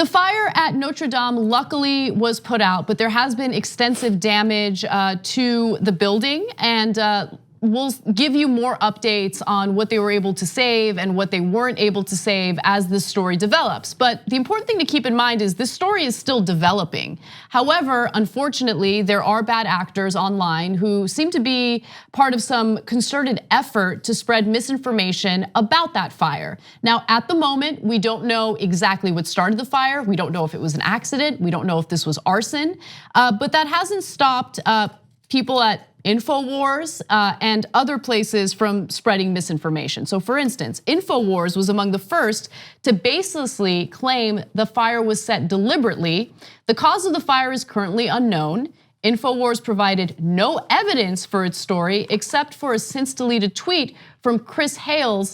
The fire at Notre Dame luckily was put out, but there has been extensive damage to the building, and we'll give you more updates on what they were able to save and what they weren't able to save as this story develops. But the important thing to keep in mind is this story is still developing. However, unfortunately, there are bad actors online who seem to be part of some concerted effort to spread misinformation about that fire. Now, at the moment, we don't know exactly what started the fire. We don't know if it was an accident. We don't know if this was arson, but that hasn't stopped people at InfoWars and other places from spreading misinformation. So for instance, InfoWars was among the first to baselessly claim the fire was set deliberately. The cause of the fire is currently unknown. InfoWars provided no evidence for its story except for a since deleted tweet from Chris Hale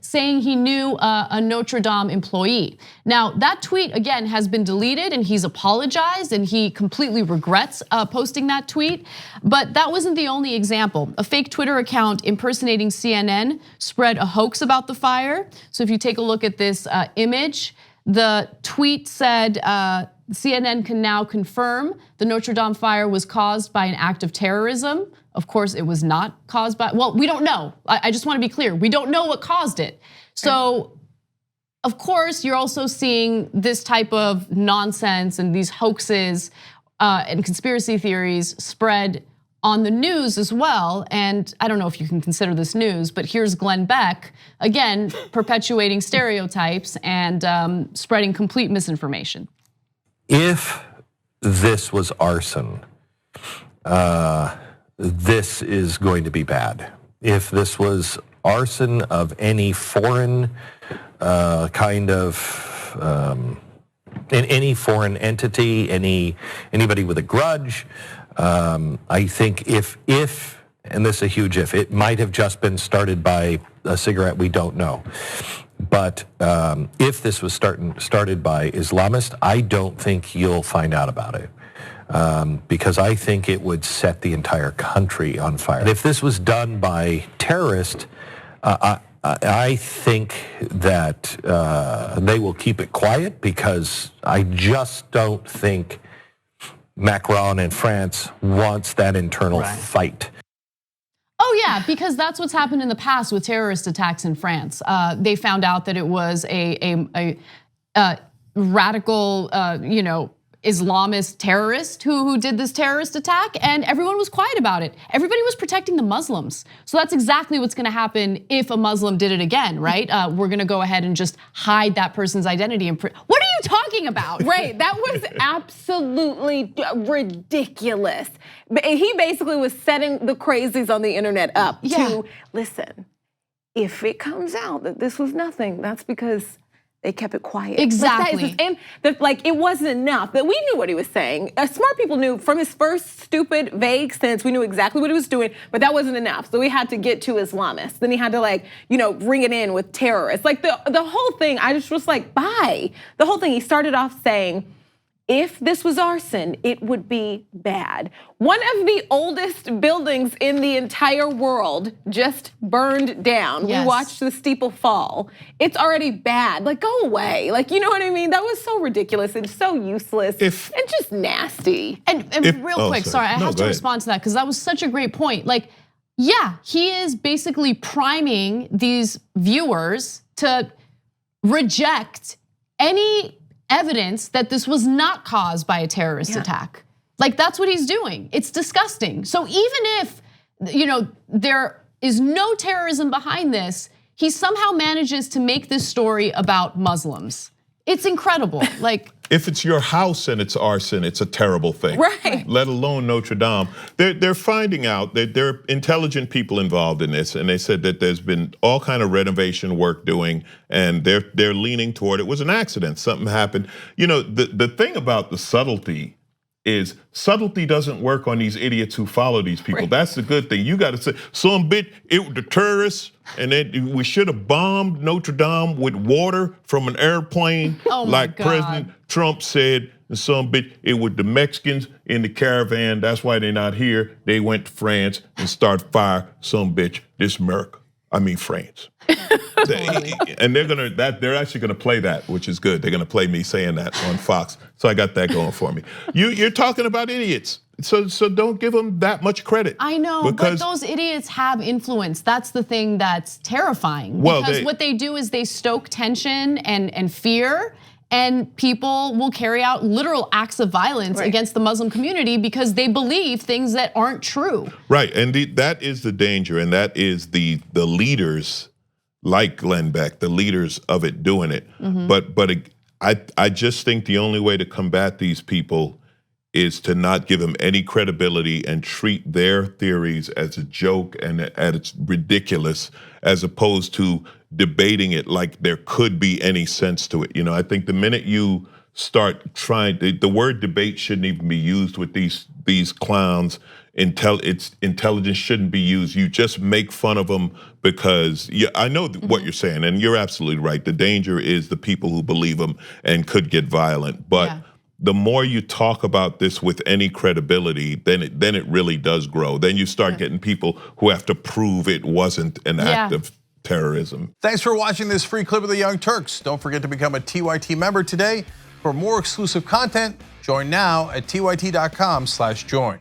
saying he knew a Notre Dame employee. Now that tweet again has been deleted and he's apologized and he completely regrets posting that tweet. But that wasn't the only example. A fake Twitter account impersonating CNN spread a hoax about the fire. So if you take a look at this image, the tweet said, CNN can now confirm the Notre Dame fire was caused by an act of terrorism. Of course, it was not caused by, well, we don't know. I just want to be clear. We don't know what caused it. So, of course, you're also seeing this type of nonsense and these hoaxes and conspiracy theories spread on the news as well. And I don't know if you can consider this news, but here's Glenn Beck, again, perpetuating stereotypes and spreading complete misinformation. If this was arson, this is going to be bad. If this was arson of any foreign kind of, in any foreign entity, anybody with a grudge, I think if, and this is a huge if, it might have just been started by a cigarette, we don't know. But if this was started by Islamists, I don't think you'll find out about it. Because I think it would set the entire country on fire. And if this was done by terrorists, I think that they will keep it quiet because I just don't think Macron in France wants that internal fight. Oh yeah, because that's what's happened in the past with terrorist attacks in France. They found out that it was a radical, Islamist terrorist who did this terrorist attack, and everyone was quiet about it. Everybody was protecting the Muslims. So that's exactly what's gonna happen if a Muslim did it again, right? We're gonna go ahead and just hide that person's identity. And what are you talking about? Right, that was absolutely ridiculous. He basically was setting the crazies on the internet up to, listen, if it comes out that this was nothing, that's because they kept it quiet. Exactly. And it wasn't enough. That we knew what he was saying. Smart people knew from his first stupid, vague sentence, we knew exactly what he was doing, but that wasn't enough. So we had to get to Islamists. Then he had to ring it in with terrorists. The whole thing, I just was like, bye. The whole thing, he started off saying, if this was arson, it would be bad. One of the oldest buildings in the entire world just burned down. Yes. We watched the steeple fall. It's already bad. Go away. You know what I mean? That was so ridiculous and so useless and just nasty. And real quick, sorry, I have to respond to that because that was such a great point. Yeah, he is basically priming these viewers to reject any evidence that this was not caused by a terrorist attack. That's what he's doing. It's disgusting. So even if there is no terrorism behind this, he somehow manages to make this story about Muslims. It's incredible. If it's your house and it's arson, it's a terrible thing. Right. Let alone Notre Dame. They're finding out that there are intelligent people involved in this, and they said that there's been all kind of renovation work doing, and they're leaning toward it was an accident. Something happened. The thing about the subtlety is subtlety doesn't work on these idiots who follow these people. Right. That's the good thing. You got to say, the terrorists, and then we should have bombed Notre Dame with water from an airplane, President Trump said. It was the Mexicans in the caravan. That's why they're not here. They went to France and started fire. This America. I mean frames. And they're actually gonna play that, which is good. They're gonna play me saying that on Fox. So I got that going for me. You're talking about idiots. So don't give them that much credit. I know, but those idiots have influence. That's the thing that's terrifying. Because what they do is they stoke tension and fear, and people will carry out literal acts of violence against the Muslim community because they believe things that aren't true. Right, and that is the danger, and that is the leaders like Glenn Beck, the leaders of it doing it. But I just think the only way to combat these people is to not give them any credibility and treat their theories as a joke and it's ridiculous, as opposed to debating it like there could be any sense to it. I think the minute you start trying, the word debate shouldn't even be used with these clowns. Intelligence shouldn't be used. You just make fun of them because I know what you're saying, and you're absolutely right. The danger is the people who believe them and could get violent. But the more you talk about this with any credibility, then it really does grow. Then you start getting people who have to prove it wasn't an act of terrorism. Thanks for watching this free clip of the Young Turks. Don't forget to become a TYT member today. For more exclusive content, join now at tyt.com/join.